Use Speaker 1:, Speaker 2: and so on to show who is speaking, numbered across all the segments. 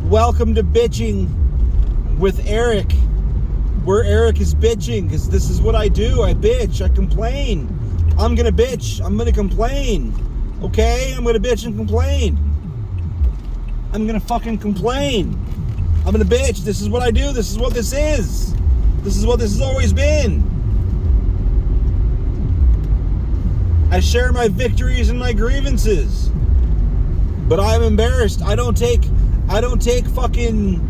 Speaker 1: Welcome to Bitching with Eric, where Eric is bitching, because this is what I do. I bitch, I complain. I'm gonna bitch, I'm gonna complain. Okay? I'm gonna bitch and complain. I'm gonna fucking complain. I'm gonna bitch. This is what I do. This is what this is. This is what this has always been. I share my victories and my grievances. But I'm embarrassed. I don't take fucking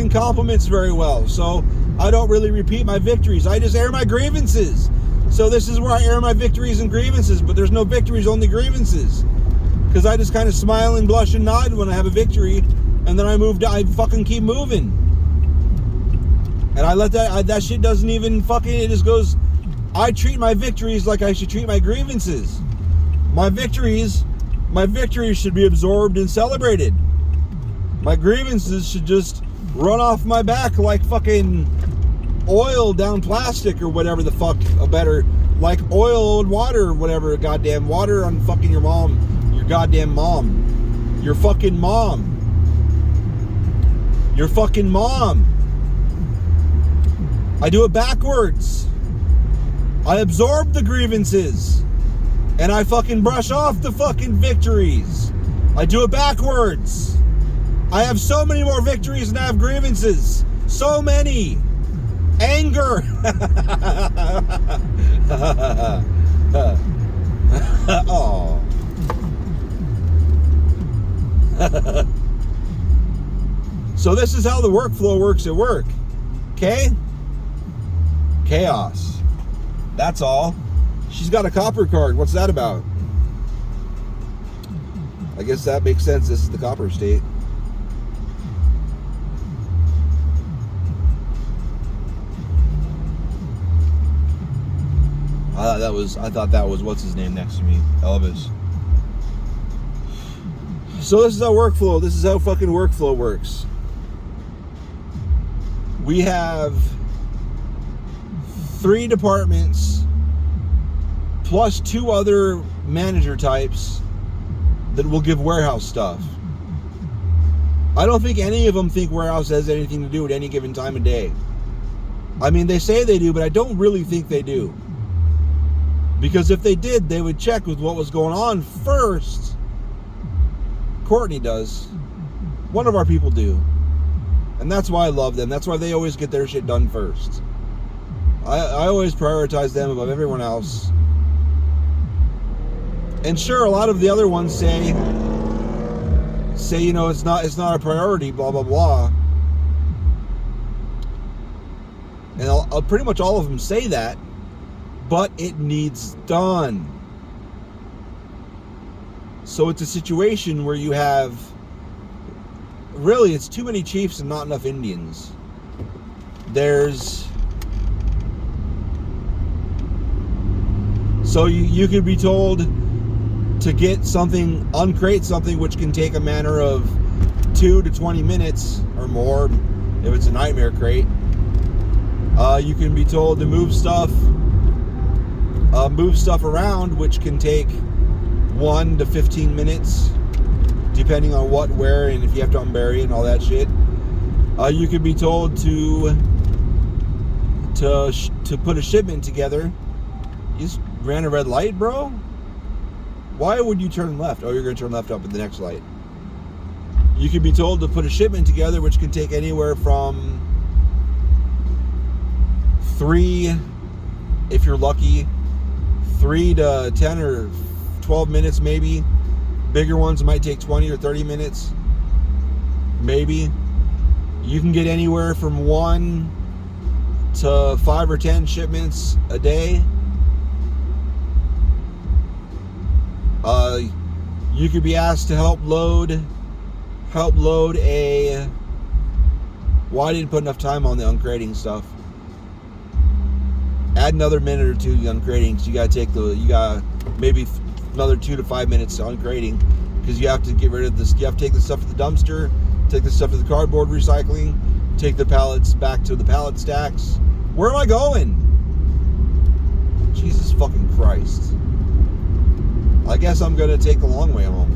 Speaker 1: compliments very well. So I don't really repeat my victories. I just air my grievances. So this is where I air my victories and grievances, but there's no victories, only grievances. Because I just kind of smile and blush and nod when I have a victory, and then I fucking keep moving. And I let that shit doesn't even fucking, it just goes, I treat my victories like I should treat my grievances. My victories should be absorbed and celebrated. My grievances should just run off my back like fucking oil down plastic or whatever the fuck, like oil and water or whatever, goddamn water on fucking your mom, your goddamn mom, your fucking mom, your fucking mom. I do it backwards. I absorb the grievances. And I fucking brush off the fucking victories. I do it backwards. I have so many more victories than I have grievances. So many. Anger. Oh. So this is how the workflow works at work. Okay? Chaos. That's all. She's got a copper card. What's that about? I guess that makes sense. This is the copper state. I thought that was what's his name next to me? Elvis. So this is how workflow. This is how fucking workflow works. We have 3 departments plus 2 other manager types that will give warehouse stuff. I don't think any of them think warehouse has anything to do at any given time of day. I mean, they say they do, but I don't really think they do. Because if they did, they would check with what was going on first. Courtney does. One of our people do. And that's why I love them. That's why they always get their shit done first. I always prioritize them above everyone else. And sure, a lot of the other ones say, you know, it's not a priority, blah, blah, blah. And pretty much all of them say that, but it needs done. So it's a situation where you have, really, it's too many chiefs and not enough Indians. So you could be told to get something, uncrate something, which can take a matter of 2 to 20 minutes or more if it's a nightmare crate. You can be told to move stuff around, which can take 1 to 15 minutes, depending on what, where, and if you have to unbury it and all that shit. You could be told to put a shipment together. You just ran a red light, bro? Why would you turn left? Oh, you're going to turn left up at the next light. You could be told to put a shipment together, which can take anywhere from 3, if you're lucky, 3 to 10 or 12 minutes maybe. Bigger ones might take 20 or 30 minutes. Maybe. You can get anywhere from 1 to 5 or 10 shipments a day. You could be asked to help load a... Well, I didn't put enough time on the uncrating stuff. Add another minute or 2 to the uncrating, because you got maybe another 2 to 5 minutes to uncrating, because you have to get rid of this. You have to take the stuff to the dumpster, take the stuff to the cardboard recycling, take the pallets back to the pallet stacks. Where am I going? Jesus fucking Christ. I guess I'm going to take the long way home.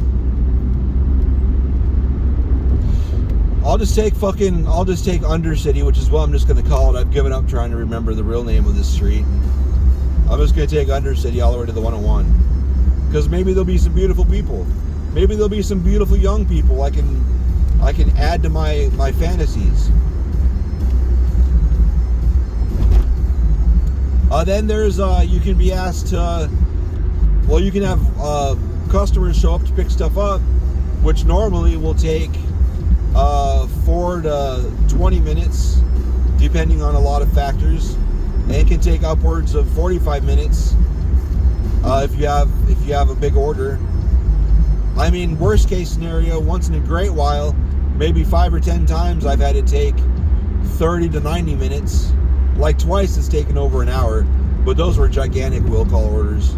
Speaker 1: I'll just take Undercity, which is what I'm just going to call it. I've given up trying to remember the real name of this street. I'm just going to take Undercity all the way to the 101. Because maybe there'll be some beautiful people. Maybe there'll be some beautiful young people I can add to my fantasies. Then there's, you can be asked to, well, you can have customers show up to pick stuff up, which normally will take 4 to 20 minutes, depending on a lot of factors, and can take upwards of 45 minutes if you have a big order. I mean, worst case scenario, once in a great while, maybe 5 or 10 times I've had it take 30 to 90 minutes. Like twice it's taken over an hour, but those were gigantic will call orders.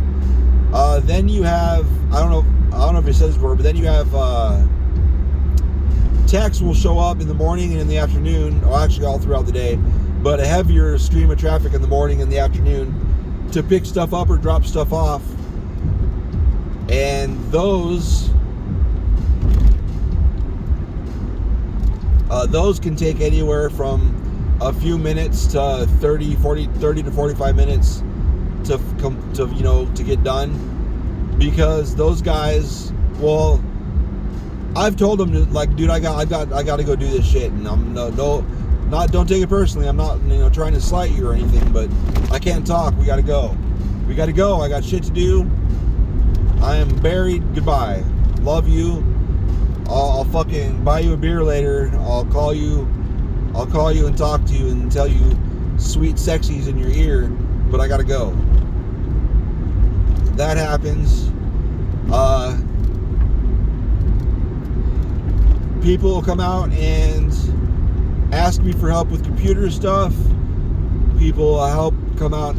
Speaker 1: Then you have, I don't know if it says where, but then you have techs will show up in the morning and in the afternoon, or actually all throughout the day, but a heavier stream of traffic in the morning and the afternoon to pick stuff up or drop stuff off. And those can take anywhere from a few minutes to 30 to 45 minutes to get done, because those guys, well, I've told them to, like, dude, I got to go do this shit, and I'm don't take it personally. I'm not trying to slight you or anything, but I can't talk. We got to go. I got shit to do. I am buried. Goodbye. Love you. I'll fucking buy you a beer later. I'll call you and talk to you and tell you sweet sexies in your ear, but I gotta go. That happens. People will come out and ask me for help with computer stuff. People will come out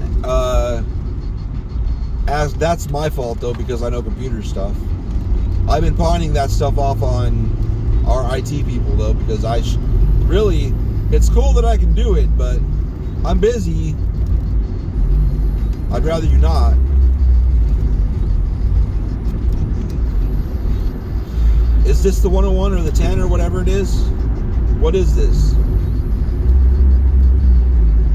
Speaker 1: ask. That's my fault though, because I know computer stuff. I've been pawning that stuff off on our IT people though, because really, it's cool that I can do it, but I'm busy. I'd rather you not. Is this the 101 or the 10 or whatever it is? What is this?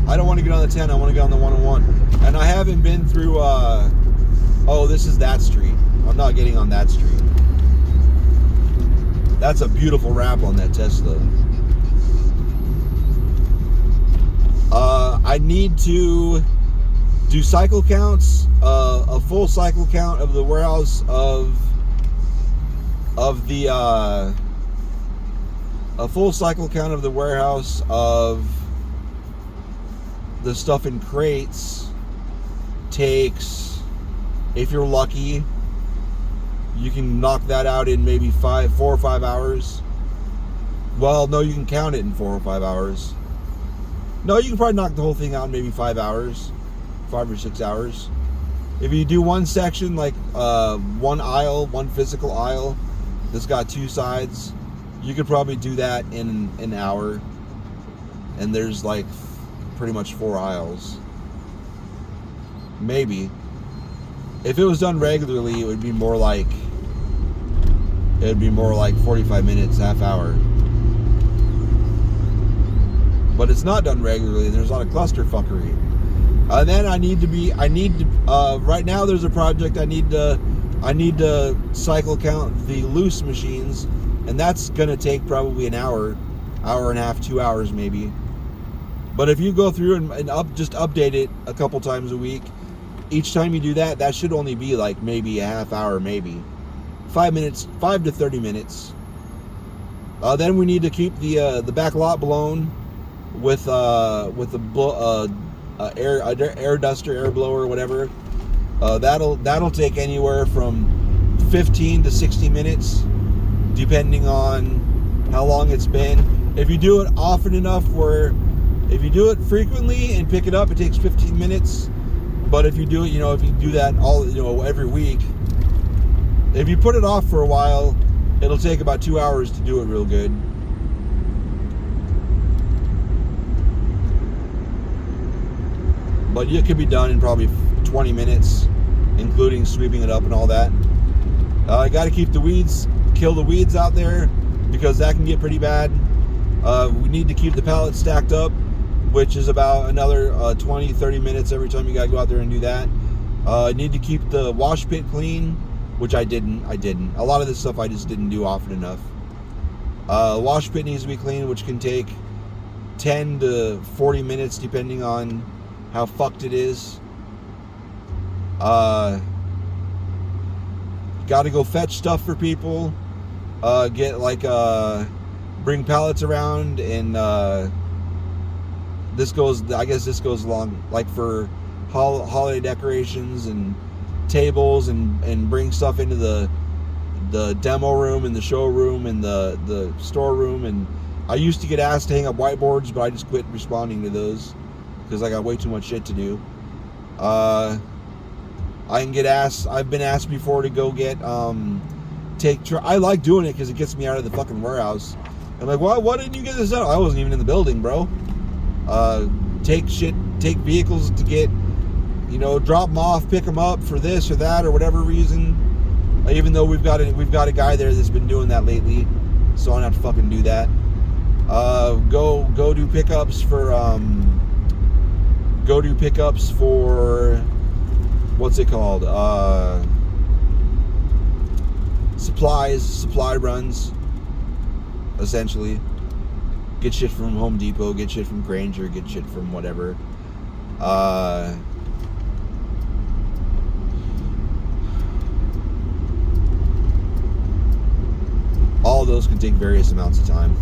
Speaker 1: I don't want to get on the 10, I want to get on the 101. And I haven't been through, oh, this is that street. I'm not getting on that street. That's a beautiful wrap on that Tesla. I need to do cycle counts, a full cycle count of the warehouse a full cycle count of the warehouse of the stuff in crates takes, if you're lucky, you can knock that out in maybe 4 or 5 hours. Well, no, you can count it in 4 or 5 hours. No, you can probably knock the whole thing out in maybe 5 hours, 5 or 6 hours. If you do one section, like one physical aisle that's got 2 sides, you could probably do that in an hour. And there's like pretty much 4 aisles. Maybe. If it was done regularly, it would be more like 45 minutes, half hour. But it's not done regularly, and there's a lot of clusterfuckery. And then right now there's a project I need to cycle count the loose machines, and that's gonna take probably an hour and a half, 2 hours maybe. But if you go through and just update it a couple times a week, each time you do that, that should only be like maybe a half hour, maybe 5 to 30 minutes. Then we need to keep the back lot blown with air duster, air blower, whatever. That'll take anywhere from 15 to 60 minutes, depending on how long it's been. If you do it often enough, if you do it frequently and pick it up, it takes 15 minutes. But if you do it, if you do that every week, if you put it off for a while, it'll take about 2 hours to do it real good. But it could be done in probably 20 minutes, including sweeping it up and all that. I got to kill the weeds out there, because that can get pretty bad. We need to keep the pallets stacked up, which is about another 20-30 minutes every time you gotta go out there and do that. Need to keep the wash pit clean, which I didn't. A lot of this stuff I just didn't do often enough. Wash pit needs to be clean, which can take 10 to 40 minutes depending on how fucked it is. Got to go fetch stuff for people. Get like bring pallets around, and this goes along like for holiday decorations and tables, and bring stuff into the demo room and the showroom and the storeroom. And I used to get asked to hang up whiteboards, but I just quit responding to those because I got way too much shit to do. I've been asked before to go get I like doing it because it gets me out of the fucking warehouse. I'm like, why didn't you get this out? I wasn't even in the building, bro. Take vehicles to get, drop them off, pick them up for this or that or whatever reason. Even though we've got a guy there that's been doing that lately, so I don't have to fucking do that. Go do pickups for what's it called? Supply runs, essentially. Get shit from Home Depot, get shit from Grainger, get shit from whatever. All of those can take various amounts of time.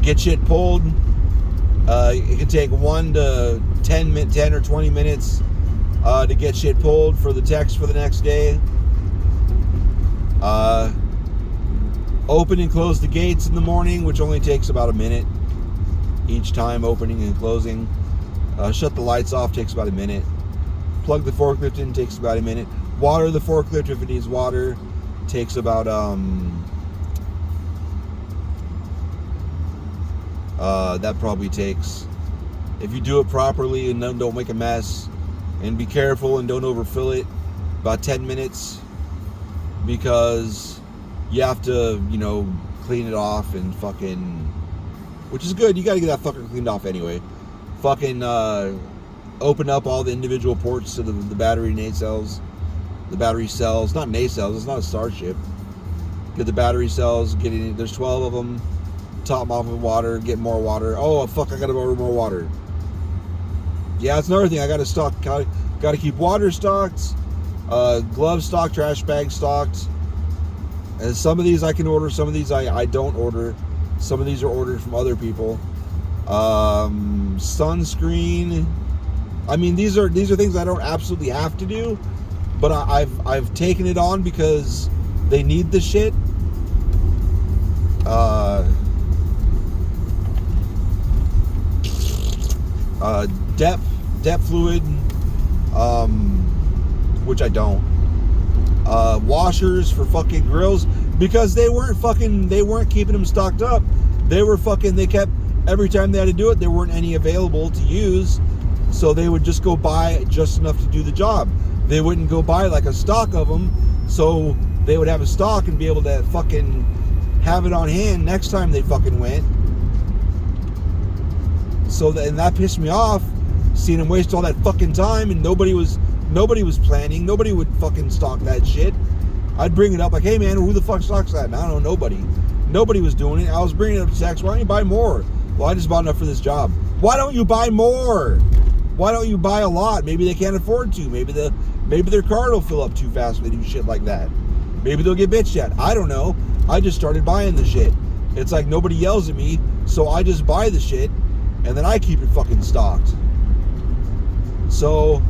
Speaker 1: Get shit pulled. It can take 1 to 10 or 20 minutes to get shit pulled for the text for the next day. Open and close the gates in the morning, which only takes about a minute each time, opening and closing. Shut the lights off, takes about a minute. Plug the forklift in, takes about a minute. Water the forklift if it needs water, takes about that probably takes, if you do it properly and don't make a mess and be careful and don't overfill it, about 10 minutes, because you have to, clean it off and fucking, which is good. You got to get that fucker cleaned off anyway. Fucking open up all the individual ports to the battery nacelles. The battery cells, not nacelles, it's not a Starship. Get the battery cells, there's 12 of them. Top them off with water, get more water. Oh fuck, I gotta order more water. Yeah, that's another thing. I gotta stock. Gotta keep water stocked, gloves stocked, trash bags stocked. And some of these I can order, some of these I don't order. Some of these are ordered from other people. Sunscreen. I mean, these are things I don't absolutely have to do, but I've taken it on because they need the shit. Depth fluid, which I don't. Washers for fucking grills, because they weren't keeping them stocked up. They kept, every time they had to do it, there weren't any available to use, so they would just go buy just enough to do the job. They wouldn't go buy like a stock of them, so they would have a stock and be able to fucking have it on hand next time they fucking went. And that pissed me off, seeing them waste all that fucking time, and nobody was planning. Nobody would fucking stock that shit. I'd bring it up like, hey man, who the fuck stocks that? And I don't know, nobody was doing it. I was bringing it up to text, why don't you buy more? Well, I just bought enough for this job. Why don't you buy more? Why don't you buy a lot? Maybe they can't afford to. Maybe their card will fill up too fast when they do shit like that. Maybe they'll get bitched at. I don't know. I just started buying the shit. It's like nobody yells at me, so I just buy the shit, and then I keep it fucking stocked. So,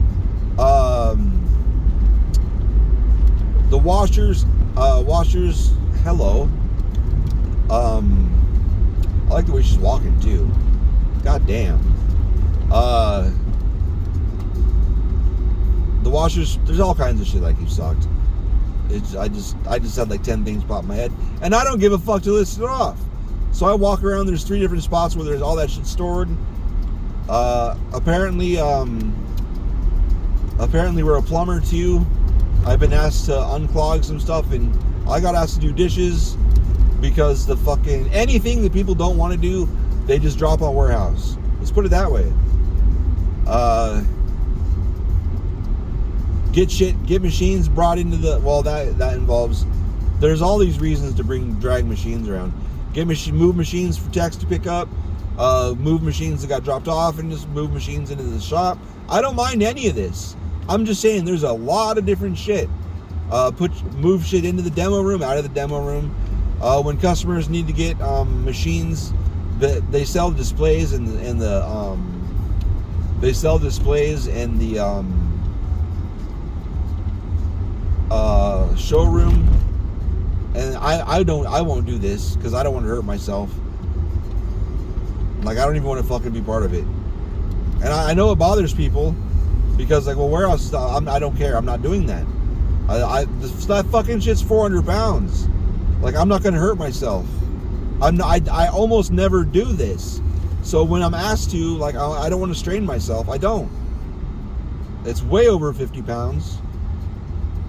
Speaker 1: the washers, hello. I like the way she's walking too. God damn. The washers, there's all kinds of shit I keep stocked. I just had like 10 things pop in my head, and I don't give a fuck to list it off. So I walk around, there's 3 different spots where there's all that shit stored. Apparently we're a plumber too. I've been asked to unclog some stuff, and I got asked to do dishes. because the fucking anything that people don't want to do, they just drop on warehouse. Let's put it that way. Get machines brought into the, well, that involves, there's all these reasons to drag machines around. Move machines for techs to pick up, move machines that got dropped off, and just move machines into the shop. I don't mind any of this. I'm just saying there's a lot of different shit. Move shit into the demo room, out of the demo room. When customers need to get machines, they sell displays in the showroom, and I won't do this because I don't want to hurt myself. Like, I don't even want to fucking be part of it. And I know it bothers people because, like, well, warehouse stuff, I don't care. I'm not doing that. That fucking shit's 400 pounds. Like, I'm not going to hurt myself. I almost never do this. So when I'm asked to, like, I don't want to strain myself. I don't. It's way over 50 pounds.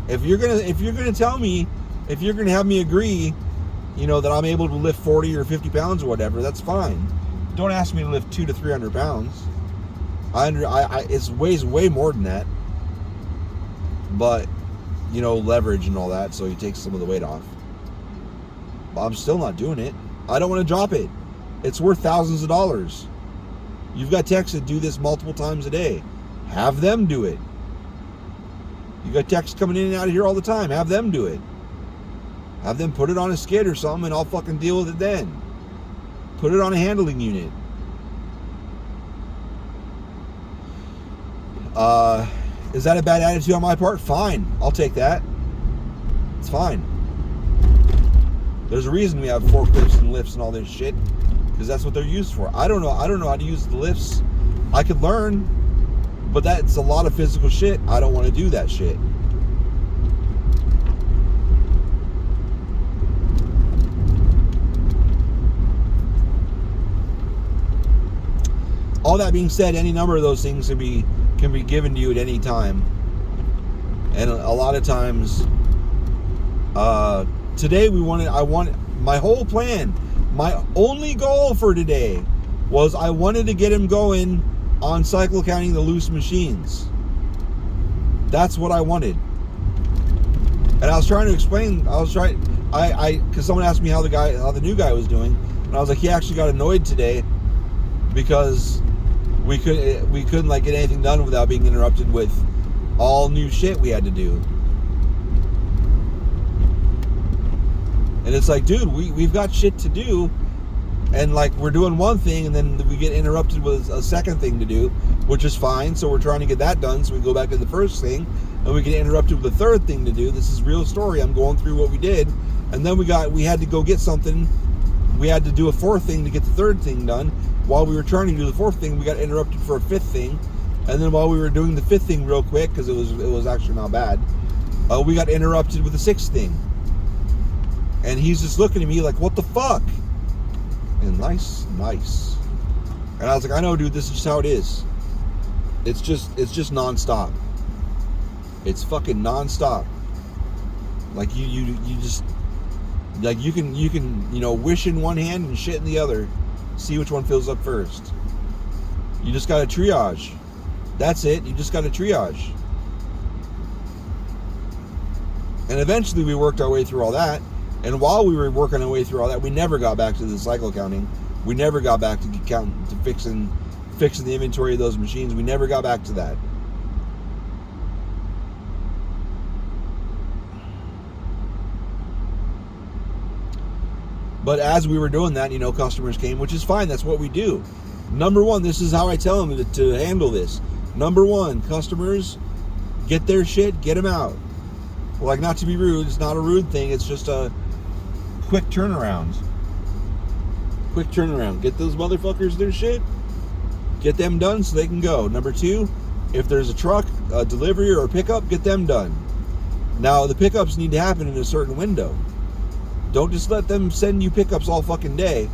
Speaker 1: If you're gonna tell me, if you're gonna have me agree, you know, that I'm able to lift 40 or 50 pounds or whatever, that's fine. Don't ask me to lift 200 to 300 pounds. It weighs way more than that. But, you know, leverage and all that, so he takes some of the weight off. But I'm still not doing it. I don't want to drop it. It's worth thousands of dollars. You've got techs that do this multiple times a day. Have them do it. You got techs coming in and out of here all the time. Have them do it. Have them put it on a skid or something, and I'll fucking deal with it then. Put it on a handling unit. Is that a bad attitude on my part? Fine. I'll take that. It's fine. There's a reason we have forklifts and lifts and all this shit, because that's what they're used for. I don't know how to use the lifts. I could learn, but that's a lot of physical shit. I don't want to do that shit. All that being said, any number of those things can be given to you at any time. And a lot of times, today my whole plan, my only goal for today was I wanted to get him going on cycle counting the loose machines. That's what I wanted. And I was trying to explain, because someone asked me how the new guy was doing, and I was like, he actually got annoyed today because we couldn't like get anything done without being interrupted with all new shit we had to do. And it's like, dude, we've got shit to do, and like we're doing one thing and then we get interrupted with a second thing to do, which is fine. So we're trying to get that done, so we go back to the first thing, and we get interrupted with the third thing to do. This is real story. I'm going through what we did, and then we had to go get something. We had to do a fourth thing to get the third thing done. While we were trying to do the fourth thing, we got interrupted for a fifth thing, and then while we were doing the fifth thing real quick, because it was actually not bad, we got interrupted with the sixth thing. And he's just looking at me like, what the fuck? And nice. And I was like, I know, dude, this is just how it is. It's just nonstop. It's fucking nonstop. Like you just, like you can, you know, wish in one hand and shit in the other. See which one fills up first. You just gotta triage. That's it. You just gotta triage. And eventually we worked our way through all that. And while we were working our way through all that, we never got back to the cycle counting. We never got back to fixing the inventory of those machines. We never got back to that. But as we were doing that, you know, customers came, which is fine. That's what we do. Number one, this is how I tell them to handle this. Number one, customers, get their shit, get them out. Like, not to be rude, it's not a rude thing. It's just a quick turnaround. Get those motherfuckers their shit. Get them done so they can go. Number two, if there's a truck, a delivery, or a pickup, get them done. Now, the pickups need to happen in a certain window. Don't just let them send you pickups all fucking day.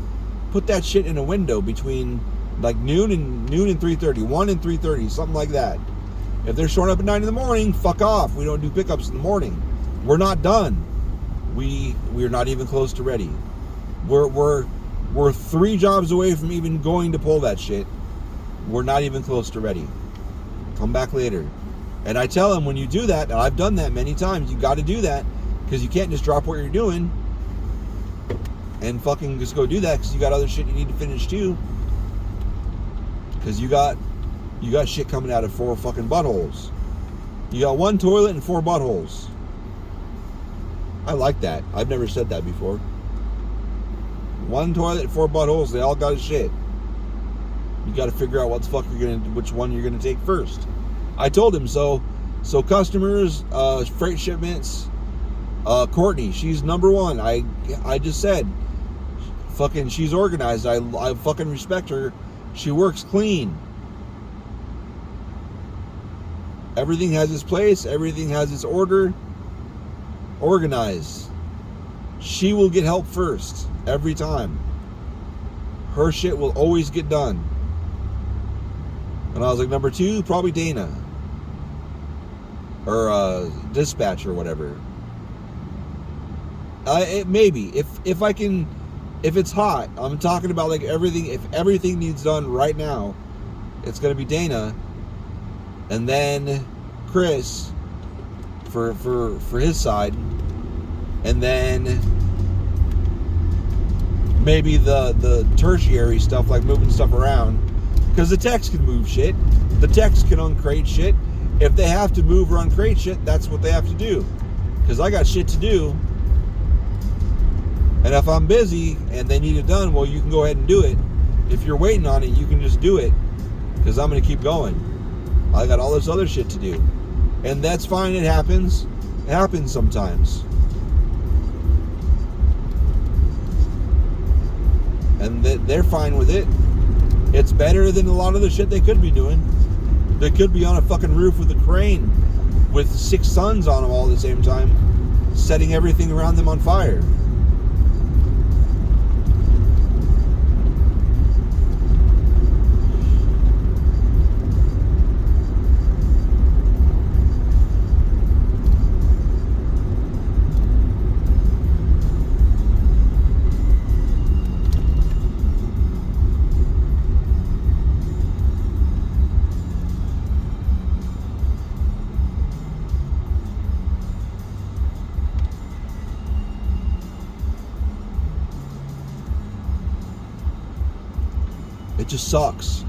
Speaker 1: Put that shit in a window between like noon and 3:30, 1 and 3:30, something like that. If they're showing up at 9 in the morning, fuck off. We don't do pickups in the morning. We're not done. We're not even close to ready. We're 3 jobs away from even going to pull that shit. We're not even close to ready. Come back later. And I tell him, when you do that, and I've done that many times, you got to do that, because you can't just drop what you're doing and fucking just go do that, because you got other shit you need to finish too. Because you got shit coming out of 4 fucking buttholes. You got 1 toilet and 4 buttholes. I like that. I've never said that before. 1 toilet, 4 buttholes. They all got a shit. You got to figure out which one you're gonna take first. I told him so. So customers, freight shipments, Courtney, she's number 1. I just said, fucking, she's organized. I fucking respect her. She works clean. Everything has its place. Everything has its order. Organized. She will get help first every time. Her shit will always get done. And I was like, number 2, probably Dana. Or dispatch or whatever. Maybe. If I can, if it's hot, I'm talking about like everything, if everything needs done right now, it's going to be Dana. And then Chris for his side. And then maybe the tertiary stuff, like moving stuff around. Because the techs can move shit. The techs can uncrate shit. If they have to move or uncrate shit, that's what they have to do. Because I got shit to do. And if I'm busy and they need it done, well, you can go ahead and do it. If you're waiting on it, you can just do it. Because I'm going to keep going. I got all this other shit to do. And that's fine. It happens. It happens sometimes. And they're fine with it. It's better than a lot of the shit they could be doing. They could be on a fucking roof with a crane with 6 suns on them all at the same time, setting everything around them on fire. It just sucks.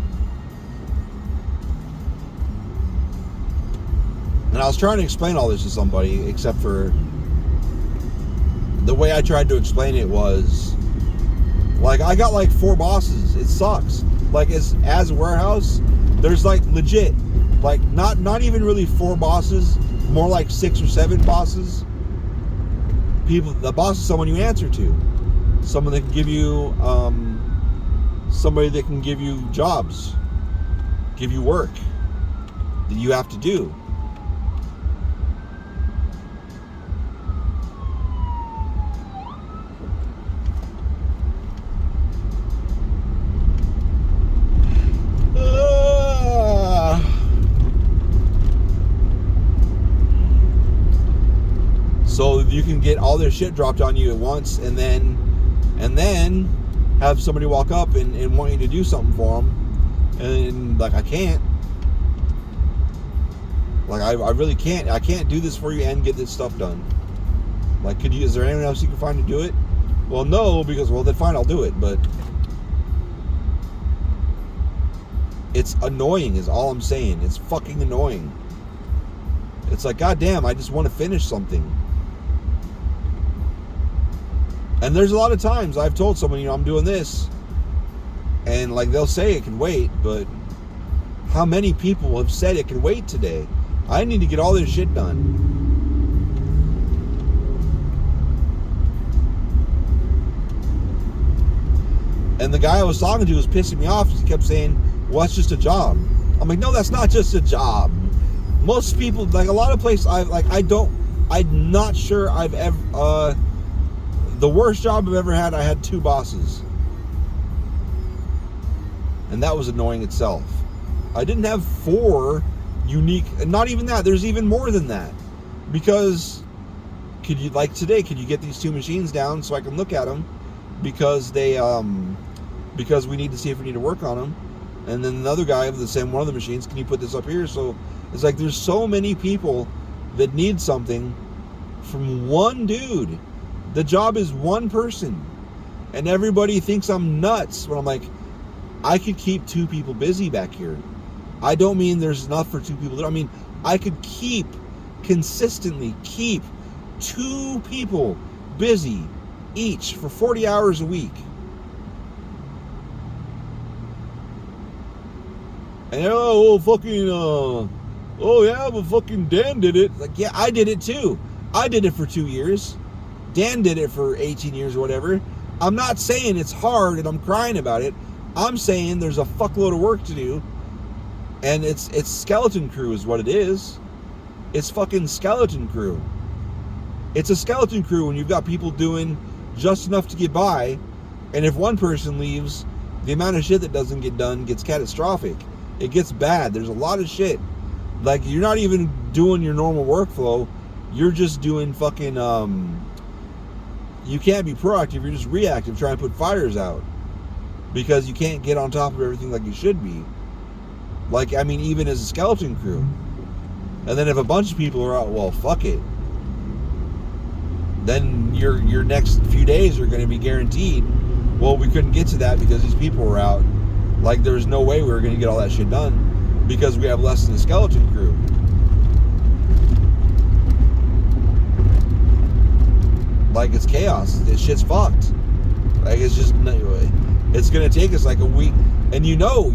Speaker 1: And I was trying to explain all this to somebody, except for the way I tried to explain it was like, I got like 4 bosses. It sucks. Like as a warehouse, there's like legit, like not even really 4 bosses, more like 6 or 7 bosses. People, the boss is someone you answer to, someone that can give you somebody that can give you jobs, give you work that you have to do. So you can get all their shit dropped on you at once, and then have somebody walk up and want you to do something for them, and like, I can't. Like, I really can't. I can't do this for you and get this stuff done. Like, is there anyone else you can find to do it? Well, no, because, well, then fine, I'll do it, but it's annoying is all I'm saying. It's fucking annoying. It's like, goddamn, I just want to finish something. And there's a lot of times I've told someone, I'm doing this, and like, they'll say it can wait, but how many people have said it can wait today? I need to get all this shit done. And the guy I was talking to was pissing me off. He kept saying, well, that's just a job. I'm like, no, that's not just a job. Most people, like a lot of places, I'm not sure I've ever, the worst job I've ever had, I had 2 bosses. And that was annoying itself. I didn't have 4 unique, and not even that, there's even more than that. Because, like today, could you get these 2 machines down so I can look at them? because because we need to see if we need to work on them. And then another guy of the same one of the machines, can you put this up here? So it's like there's so many people that need something from one dude. The job is one person. And everybody thinks I'm nuts when I'm like, I could keep 2 people busy back here. I don't mean there's enough for 2 people. I mean, I could consistently keep 2 people busy each for 40 hours a week. And oh yeah, but fucking Dan did it. Like, yeah, I did it too. I did it for 2 years. Dan did it for 18 years or whatever. I'm not saying it's hard and I'm crying about it. I'm saying there's a fuckload of work to do. And it's skeleton crew is what it is. It's fucking skeleton crew. It's a skeleton crew when you've got people doing just enough to get by. And if one person leaves, the amount of shit that doesn't get done gets catastrophic. It gets bad. There's a lot of shit. Like, you're not even doing your normal workflow. You're just doing fucking, you can't be proactive. You're just reactive, trying to put fires out. Because you can't get on top of everything like you should be. Like, I mean, even as a skeleton crew. And then if a bunch of people are out, well, fuck it. Then your next few days are going to be guaranteed. Well, we couldn't get to that because these people were out. Like, there's no way we were going to get all that shit done because we have less than a skeleton crew. Like, it's chaos. This shit's fucked. Like, it's just, it's going to take us like a week. And you know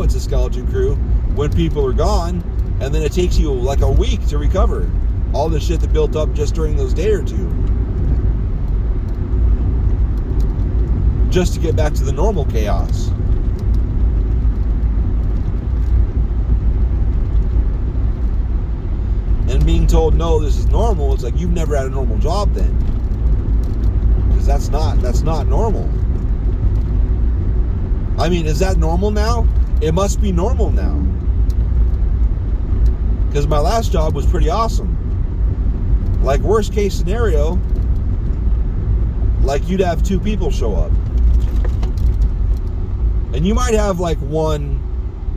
Speaker 1: it's a skeleton crew when people are gone, and then it takes you like a week to recover all the shit that built up just during those day or two. Just to get back to the normal chaos. And being told, no, this is normal, it's like, you've never had a normal job then. Because that's not normal. I mean, is that normal now? It must be normal now. Because my last job was pretty awesome. Like, worst case scenario, like, you'd have 2 people show up. And you might have like one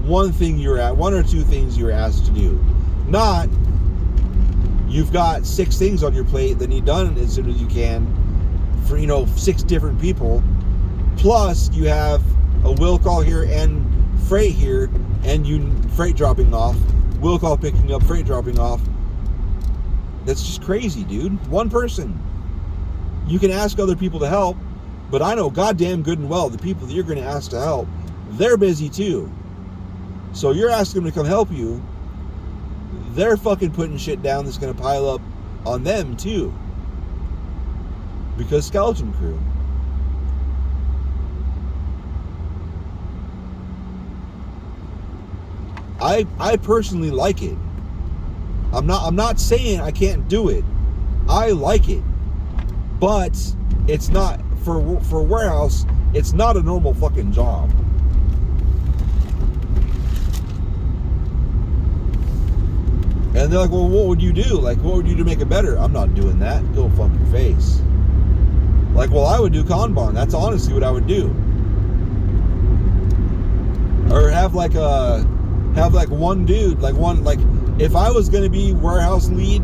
Speaker 1: or 2 things you're asked to do. Not, you've got 6 things on your plate that need done as soon as you can for, 6 different people. Plus, you have a will call here and freight here, and freight dropping off, will call picking up, freight dropping off. That's just crazy, dude. One person. You can ask other people to help, but I know goddamn good and well the people that you're going to ask to help, they're busy too. So you're asking them to come help you, they're fucking putting shit down that's going to pile up on them too. Because skeleton crew. I personally like it. I'm not saying I can't do it. I like it. But it's not for warehouse, it's not a normal fucking job. And they're like, well, what would you do? Like, what would you do to make it better? I'm not doing that. Go fuck your face. Like, well, I would do Kanban. That's honestly what I would do. Or have one dude, like if I was going to be warehouse lead,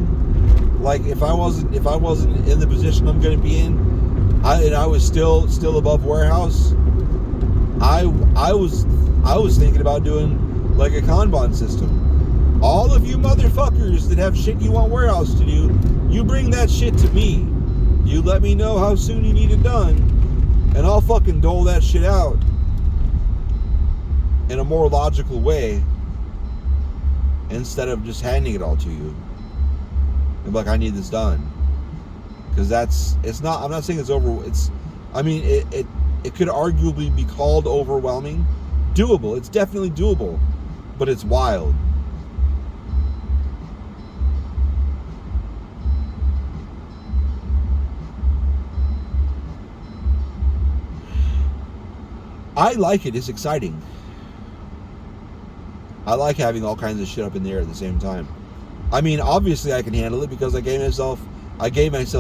Speaker 1: like if I wasn't in the position I'm going to be in, and I was still above warehouse, I was thinking about doing like a Kanban system. All of you motherfuckers that have shit you want warehouse to do, you bring that shit to me. You let me know how soon you need it done, and I'll fucking dole that shit out in a more logical way instead of just handing it all to you. And like, I need this done. Because I'm not saying it's it could arguably be called overwhelming. Doable. It's definitely doable. But it's wild. I like it. It's exciting. I like having all kinds of shit up in the air at the same time. I mean, obviously I can handle it because I gave myself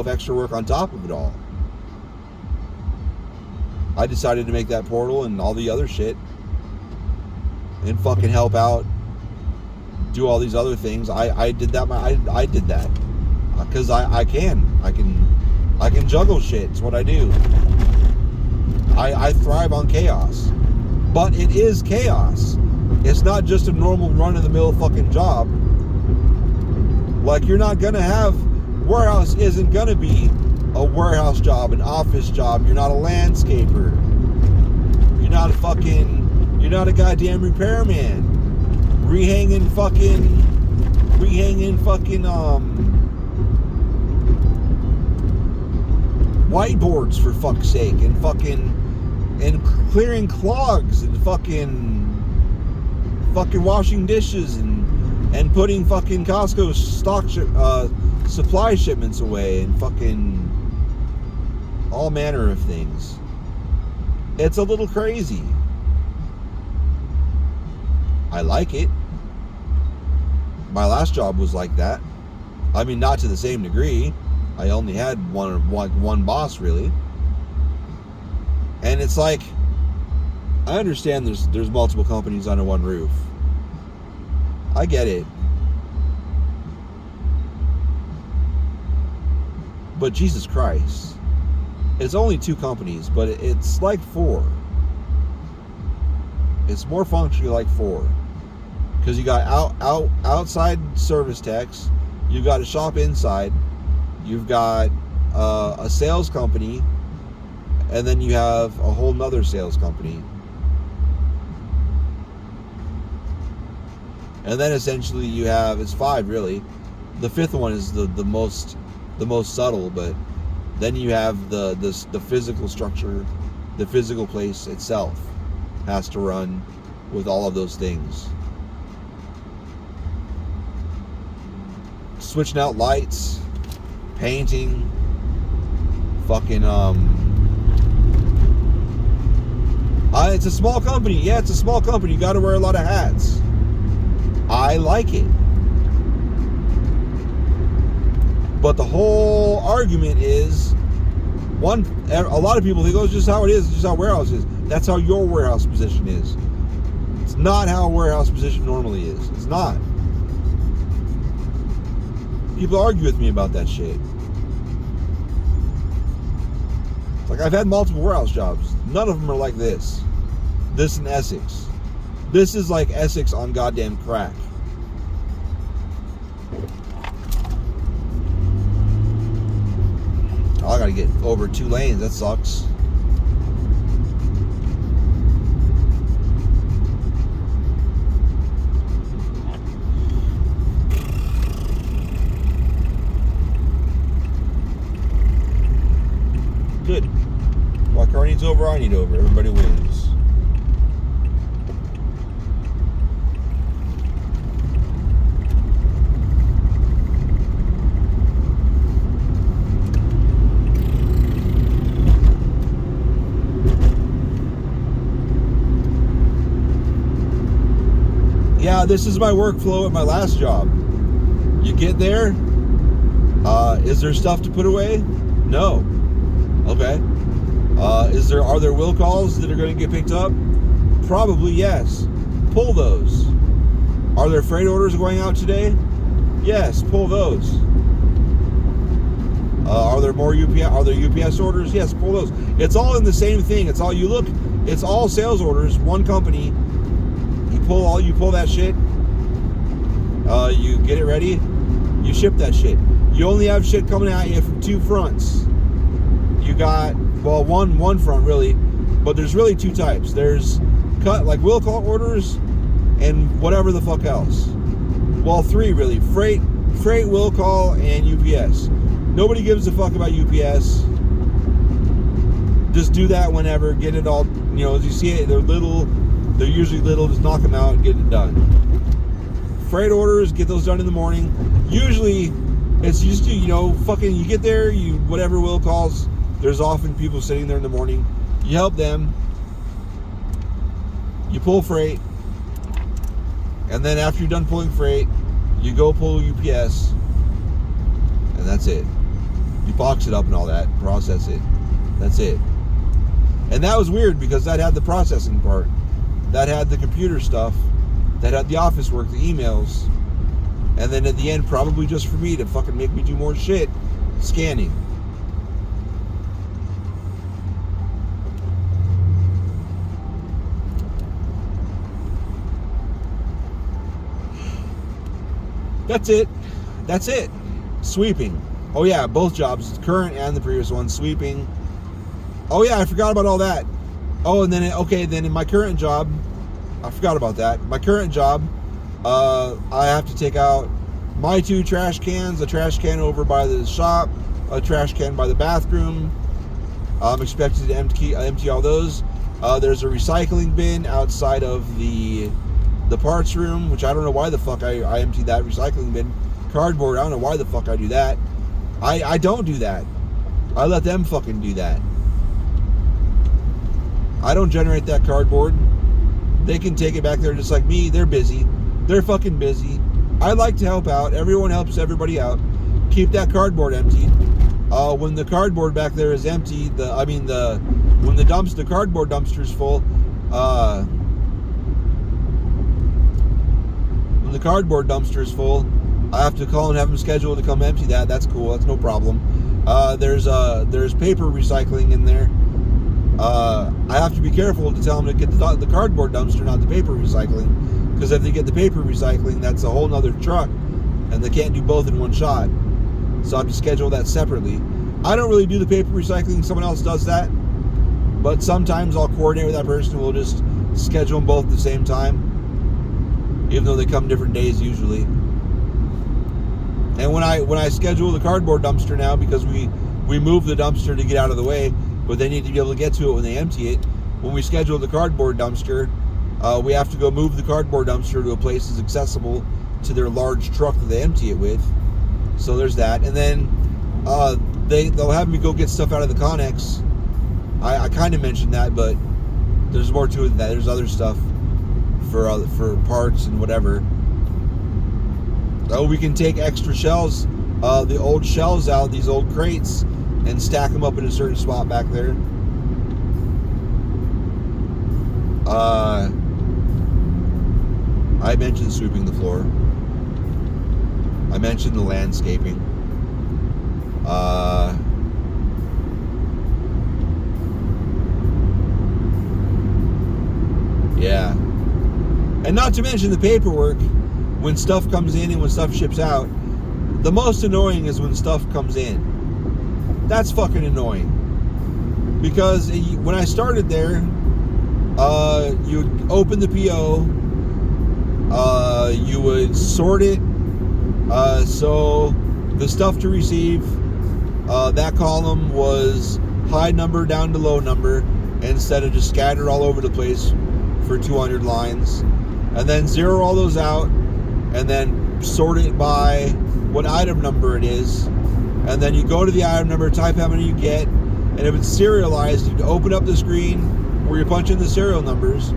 Speaker 1: extra work on top of it all. I decided to make that portal and all the other shit and fucking help out, do all these other things. I did that. I did that because I can juggle shit. It's what I do. I thrive on chaos, but it is chaos. It's not just a normal run-of-the-mill fucking job. Like, you're not gonna have, warehouse isn't gonna be a warehouse job, an office job. You're not a landscaper. You're not a goddamn repairman. Rehanging fucking whiteboards, for fuck's sake, and clearing clogs and fucking washing dishes and putting fucking Costco supply shipments away and fucking all manner of things. It's a little crazy. I like it. My last job was like that. I mean, not to the same degree. I only had one boss, really. And it's like, I understand there's multiple companies under one roof. I get it. But Jesus Christ. It's only 2 companies, but it's like 4. It's more functionally like 4. Because you got outside service techs, you've got a shop inside, you've got a sales company, and then you have a whole nother sales company. And then essentially you have, it's 5 really. The 5th one is the most subtle, but then you have the physical structure, the physical place itself has to run with all of those things. Switching out lights, painting, fucking it's a small company. Yeah, it's a small company. You got to wear a lot of hats. I like it. But the whole argument is, a lot of people think, oh, it's just how it is, it's just how warehouse is. That's how your warehouse position is. It's not how a warehouse position normally is. It's not. People argue with me about that shit. It's like, I've had multiple warehouse jobs. None of them are like this. This in Essex. This is like Essex on goddamn crack. Oh, I gotta get over 2 lanes. That sucks. Good. While car needs over, I need over. Everybody wins. Yeah, this is my workflow at my last job. You get there. Is there stuff to put away? No. Okay. Are there will calls that are going to get picked up? Probably yes. Pull those. Are there freight orders going out today? Yes, pull those. Are there more UPS? Are there UPS orders? Yes, pull those. It's all in the same thing. It's all sales orders. One company. You pull that shit. You get it ready. You ship that shit. You only have shit coming at you from 2 fronts. You got, well, one front really, but there's really 2 types. There's cut, like will call orders, and whatever the fuck else. Well, 3 really. Freight, will call, and UPS. Nobody gives a fuck about UPS. Just do that whenever. Get it all, as you see it, they're usually little, just knock them out and get it done. Freight orders, get those done in the morning. Usually, it's just, you get there, whatever will calls, there's often people sitting there in the morning. You help them. You pull freight. And then after you're done pulling freight, you go pull UPS. And that's it. You box it up and all that, process it. That's it. And that was weird because that had the processing part. That had the computer stuff. That had the office work, the emails. And then at the end, probably just for me to fucking make me do more shit, scanning. That's it. Sweeping. Oh yeah, both jobs, the current and the previous one, sweeping. Oh yeah, I forgot about all that. Oh, and then, then in my current job, I forgot about that. My current job, I have to take out my 2 trash cans, a trash can over by the shop, a trash can by the bathroom. I'm expected to empty all those. There's a recycling bin outside of the parts room, which I don't know why the fuck I emptied that recycling bin. Cardboard, I don't know why the fuck I do that. I don't do that. I let them fucking do that. I don't generate that cardboard. They can take it back there just like me. They're busy. They're fucking busy. I like to help out. Everyone helps everybody out. Keep that cardboard empty. When the cardboard back there is empty, when the cardboard dumpster's full, when the cardboard dumpster is full, I have to call and have them scheduled to come empty that. That's cool. That's no problem. There's paper recycling in there. I have to be careful to tell them to get the cardboard dumpster, not the paper recycling, because if they get the paper recycling, that's a whole nother truck, and they can't do both in one shot. So I have to schedule that separately. I don't really do the paper recycling. Someone else does that, but sometimes I'll coordinate with that person. We'll just schedule them both at the same time, even though they come different days usually. And when I schedule the cardboard dumpster now, because we move the dumpster to get out of the way, but they need to be able to get to it when they empty it. When we schedule the cardboard dumpster, we have to go move the cardboard dumpster to a place that's accessible to their large truck that they empty it with. So there's that. And then they'll have me go get stuff out of the Connex. I kind of mentioned that, but there's more to it than that. There's other stuff for parts and whatever. Oh, we can take extra shells, the old shells out, these old crates, and stack them up in a certain spot back there. I mentioned sweeping the floor. I mentioned the landscaping. Yeah. And not to mention the paperwork when stuff comes in and when stuff ships out. The most annoying is when stuff comes in. That's fucking annoying. Because when I started there, you open the PO, you would sort it, so the stuff to receive, that column was high number down to low number, instead of just scattered all over the place for 200 lines, and then zero all those out, and then sort it by what item number it is, and then you go to the item number, type how many you get, and if it's serialized, you open up the screen where you punch in the serial numbers,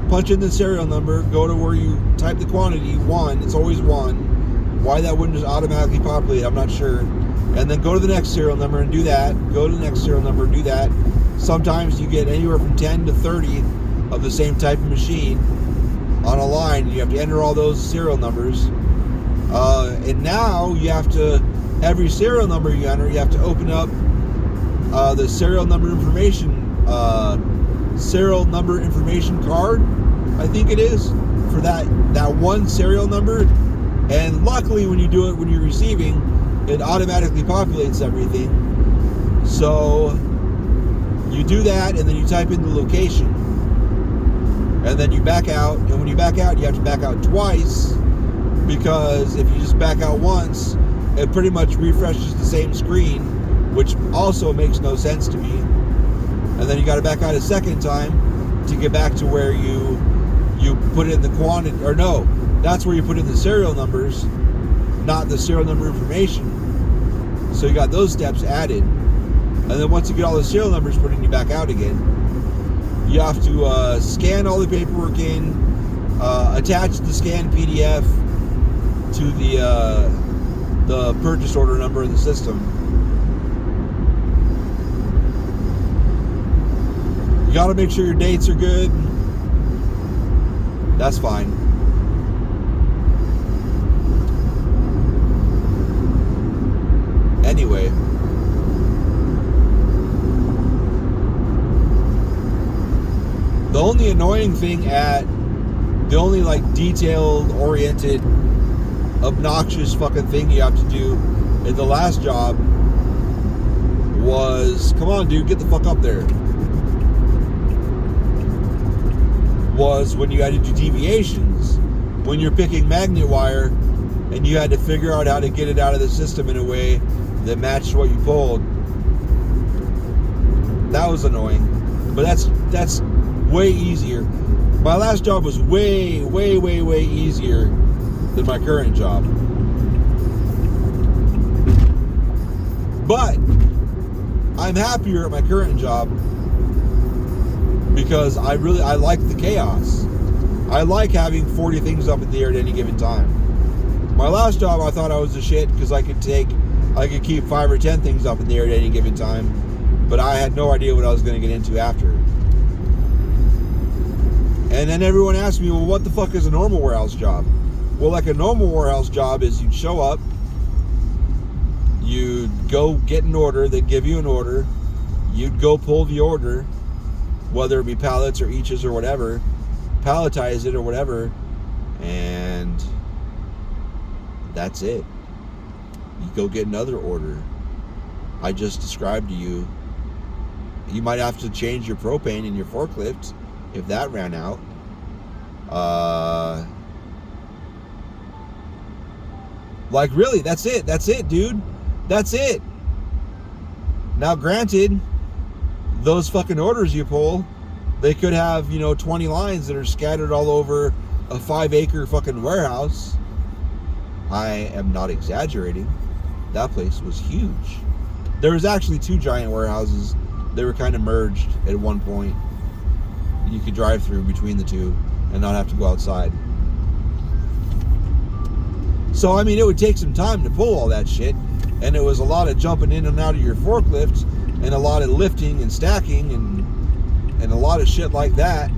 Speaker 1: punch in the serial number, go to where you type the quantity, 1, it's always 1. Why that wouldn't just automatically populate, I'm not sure. And then go to the next serial number and do that, go to the next serial number and do that. Sometimes you get anywhere from 10 to 30 of the same type of machine on a line. You have to enter all those serial numbers. And now you have to, every serial number you enter, you have to open up the serial number information card, I think it is, for that one serial number. And luckily when you do it when you're receiving, it automatically populates everything. So you do that, and then you type in the location, and then you back out. And when you back out, you have to back out twice, because if you just back out once, it pretty much refreshes the same screen, which also makes no sense to me. And then you got to back out a second time to get back to where you put in the quantity, or no, that's where you put in the serial numbers, not the serial number information. So you got those steps added. And then once you get all the serial numbers put in, you back out again. You have to scan all the paperwork in, attach the scanned PDF to the purchase order number in the system. You got to make sure your dates are good. That's fine. Anyway, the only annoying thing the only like detailed oriented obnoxious fucking thing you have to do in the last job was, come on dude, get the fuck up there, was when you had to do deviations, when you're picking magnet wire and you had to figure out how to get it out of the system in a way that matched what you pulled. That was annoying, but that's way easier. My last job was way easier than my current job. But I'm happier at my current job because I like the chaos. I like having 40 things up in the air at any given time. My last job, I thought I was the shit because I could keep 5 or 10 things up in the air at any given time, but I had no idea what I was going to get into after. And then everyone asked me, well, what the fuck is a normal warehouse job? Well, like a normal warehouse job is you'd show up, you'd go get an order, they'd give you an order, you'd go pull the order, whether it be pallets or eaches or whatever, palletize it or whatever, and that's it. You go get another order. I just described to you. You might have to change your propane in your forklift if that ran out. Like really, that's it. That's it, dude. That's it. Now, granted, those fucking orders you pull, they could have, 20 lines that are scattered all over a 5-acre fucking warehouse. I am not exaggerating. That place was huge. There was actually 2 giant warehouses. They were kind of merged at one point. You could drive through between the two and not have to go outside. So, I mean, it would take some time to pull all that shit. And it was a lot of jumping in and out of your forklift and a lot of lifting and stacking and a lot of shit like that.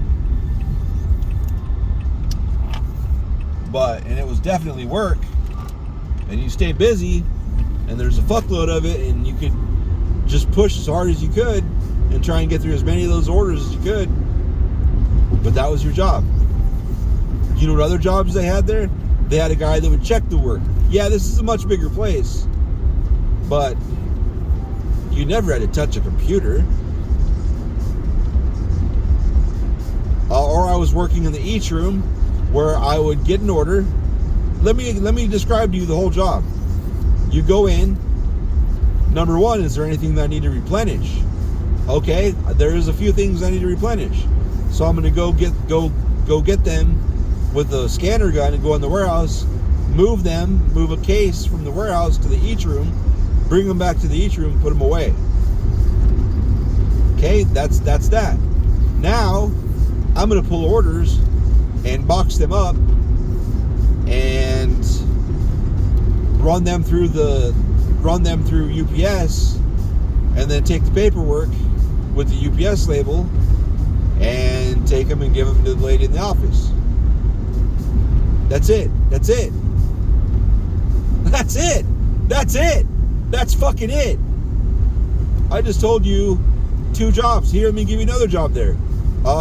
Speaker 1: And it was definitely work. And you stay busy and there's a fuckload of it and you could just push as hard as you could and try and get through as many of those orders as you could. But that was your job. You know what other jobs they had there? They had a guy that would check the work. Yeah, this is a much bigger place, but you never had to touch a computer. Or I was working in the each room where I would get an order. Let me describe to you the whole job. You go in. Number one, is there anything that I need to replenish? Okay, there is a few things I need to replenish. So I'm going to go get them with the scanner gun and go in the warehouse, move a case from the warehouse to the each room, bring them back to the each room, put them away. Okay, that's that. Now I'm going to pull orders and box them up and run them through UPS, and then take the paperwork with the UPS label and take them and give them to the lady in the office. That's it. That's it. That's it. That's it. That's fucking it. I just told you 2 jobs. Here, let me give you another job there.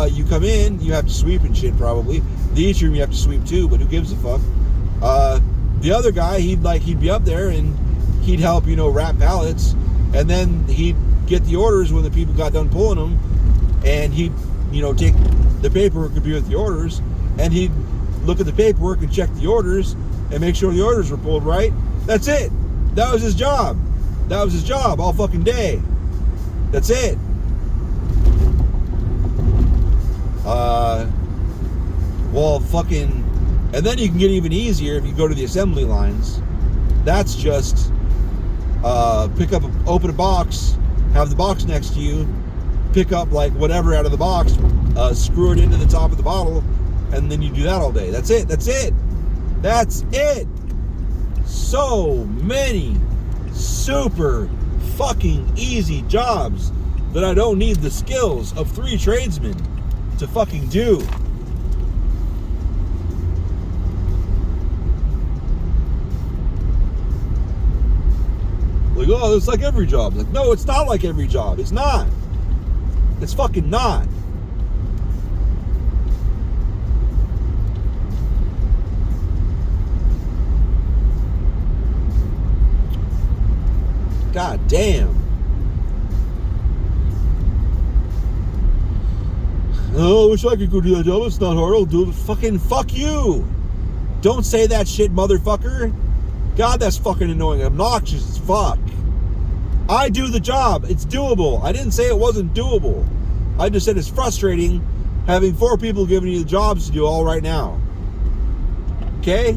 Speaker 1: You come in, you have to sweep and shit probably. The each room you have to sweep too, but who gives a fuck? The other guy, he'd be up there and he'd help, wrap pallets, and then he'd get the orders when the people got done pulling them, and he'd, take the paperwork would be with the orders, and he'd look at the paperwork and check the orders and make sure the orders were pulled right. That's it. That was his job. That was his job all fucking day. That's it. And then you can get even easier if you go to the assembly lines. That's just open a box, have the box next to you, pick up like whatever out of the box, screw it into the top of the bottle, and then you do that all day. That's it. That's it. That's it. So many super fucking easy jobs that I don't need the skills of 3 tradesmen to fucking do. Like, oh, it's like every job. Like, no, it's not like every job. It's not. It's fucking not. God damn. Oh, I wish I could go do that job. It's not hard. I'll do it. Fucking fuck you. Don't say that shit, motherfucker. God, that's fucking annoying. Obnoxious as fuck. I do the job. It's doable. I didn't say it wasn't doable. I just said it's frustrating having 4 people giving you the jobs to do all right now. Okay?